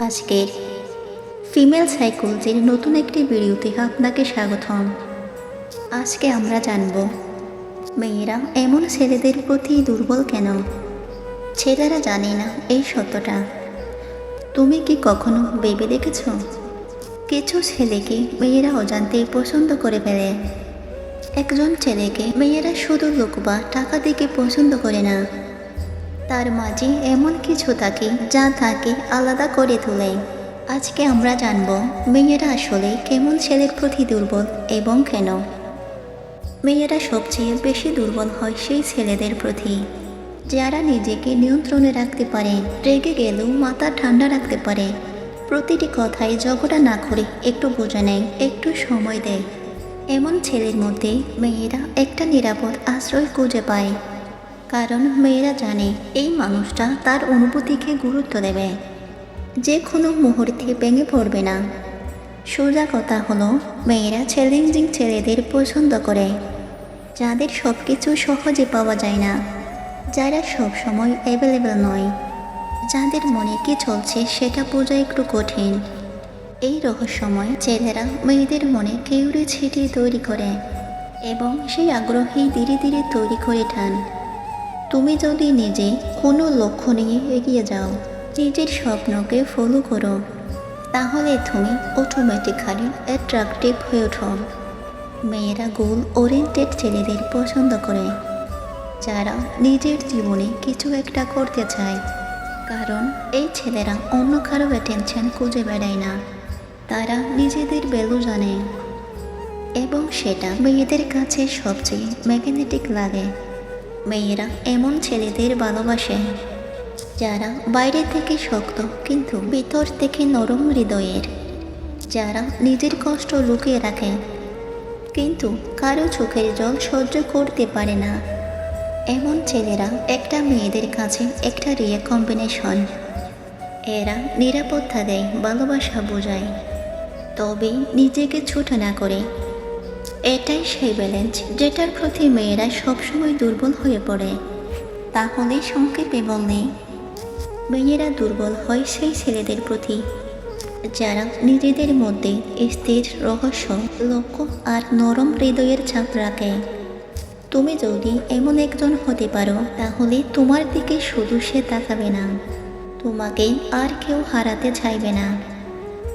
আজকের ফিমেল সাইকোলজির নতুন একটি ভিডিওতে আপনাকে স্বাগতম। আজকে আমরা জানব মেয়েরা এমন ছেলেদের প্রতি দুর্বল কেন। ছেলেরা জানে না এই সত্যটা। তুমি কি কখনো ভেবে দেখেছ কিছু ছেলেকে মেয়েরা অজান্তেই পছন্দ করে ফেলে? একজন ছেলেকে মেয়েরা শুধু লোক বা টাকা দেখে পছন্দ করে না, তার মাঝে এমন কিছু থাকে যা তাকে আলাদা করে তোলে। আজকে আমরা জানব মেয়েরা আসলে কেমন ছেলের প্রতি দুর্বল এবং কেন। মেয়েরা সবচেয়ে বেশি দুর্বল হয় সেই ছেলেদের প্রতি যারা নিজেকে নিয়ন্ত্রণে রাখতে পারে, রেগে গেলেও মাথা ঠান্ডা রাখতে পারে, প্রতিটি কথায় ঝগড়া না করে একটু বোঝা নেয়, একটু সময় দেয়। এমন ছেলের মধ্যে মেয়েরা একটা নিরাপদ আশ্রয় খুঁজে পায়, কারণ মেয়েরা জানে এই মানুষটা তার অনুভূতিকে গুরুত্ব দেবে, যে কোনো মুহূর্তে ভেঙে পড়বে না। সোজা কথা হলো, মেয়েরা চ্যালেঞ্জিং ছেলেদের পছন্দ করে, যাদের সব কিছু সহজে পাওয়া যায় না, যারা সব সময় অ্যাভেলেবল নয়, যাদের মনে কি চলছে সেটা বোঝা একটু কঠিন। এই রহস্যময় ছেলেরা মেয়েদের মনে কিউরিওসিটি তৈরি করে এবং সেই আগ্রহী ধীরে ধীরে তৈরি করে টান। তুমি যদি নিজে কোনো লক্ষ্য নিয়ে এগিয়ে যাও, নিজের স্বপ্নকে ফলো করো, তাহলে তুমি অটোমেটিক্যালি অ্যাট্রাকটিভ হয়ে ওঠো। মেয়েরা গোল ওরিয়েন্টেড ছেলেদের পছন্দ করে, যারা নিজের জীবনে কিছু একটা করতে চায়, কারণ এই ছেলেরা অন্য কারো অ্যাটেনশন খুঁজে বেড়ায় না, তারা নিজেদের ভ্যালু জানে এবং সেটা মেয়েদের কাছে সবচেয়ে ম্যাগনেটিক লাগে। মেয়েরা এমন ছেলেদের ভালোবাসে যারা বাইরে থেকে শক্ত কিন্তু ভিতর থেকে নরম হৃদয়ের, যারা নিজের কষ্ট লুকিয়ে রাখে কিন্তু কারো চোখের জল সহ্য করতে পারে না। এমন ছেলেরা একটা মেয়েদের কাছে একটা রিয়া কম্বিনেশন। এরা নিরাপত্তা দেয়, ভালোবাসা বোঝায়, তবে নিজেকে ছোট না করে। এটাই সেই ব্যালেন্স যেটার প্রতি মেয়েরা সবসময় দুর্বল হয়ে পড়ে। তাহলে সংক্ষেপে বললে, মেয়েরা দুর্বল হয় সেই ছেলেদের প্রতি যারা নিজেদের মধ্যে স্থির রহস্য, লক্ষ্য আর নরম হৃদয়ের ছাপ রাখে। তুমি যদি এমন একজন হতে পারো, তাহলে তোমার দিকে শুধু সে তাকাবে না, তোমাকে আর কেউ হারাতে চাইবে না।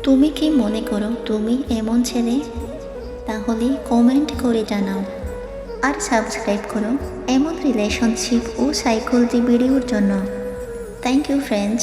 তুমি কি মনে করো তুমি এমন ছেলে? তাহলে কমেন্ট করে জানাও আর সাবস্ক্রাইব করো এমন রিলেশনশিপ ও সাইকোলজি ভিডিওর জন্য। Thank you friends.